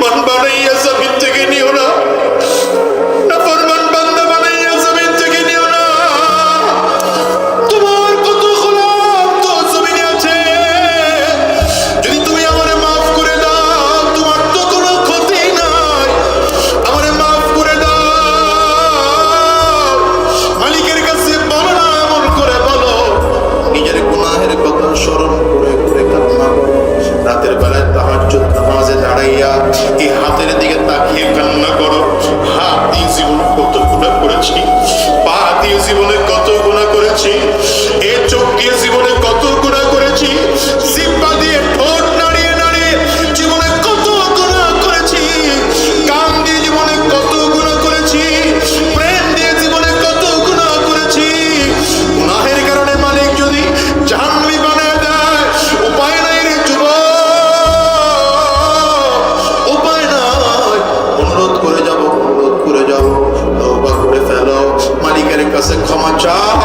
নাফরমান বানাইয়া জমিন থেকে নিও না, নাফরমান বান্দা বানাইয়া জমিন থেকে নিও না। তোমার কত গোলাম তো জমিনে আছে, যদি তুমি আমারে মাফ করে দাও, তোমার তো কোনো ক্ষতি নাই, আমারে মাফ করে দাও। মালিকের কাছে বলো না, এমন করে বলো, নিজের গুনাহের কথা স্মরণ করে করে কান্না করো। রাতের বেলায় তাহাজ্জুদ নামাজে দাঁড়াইয়া এই হাতের দিকে তাকিয়ে কান্না করো। হাত দিয়ে জীবন কত গুনাহ করেছি, পা দিয়ে জীবনে কত গুনাহ করেছি, এই চোখ দিয়ে জীবনে কত গুনাহ করেছি, জিহ্বা দিয়ে ঠোঁট নাড়িয়ে নাড়িয়ে জীবনে কত গুনাহ করেছি, কান দিয়ে জীবনে কত গুনাহ করেছি, প্রেম দিয়ে জীবনে কত গুনাহ করেছি। গুনাহের কারণে মালিক যদি জাহান্নামী বানায় দেয়, উপায় নাই রে যুবক, উপায় নাই। অনুরোধ করে যাব, অনুরোধ করে যাব, তওবা করে ফেলো, মালিকের কাছে ক্ষমা চাও।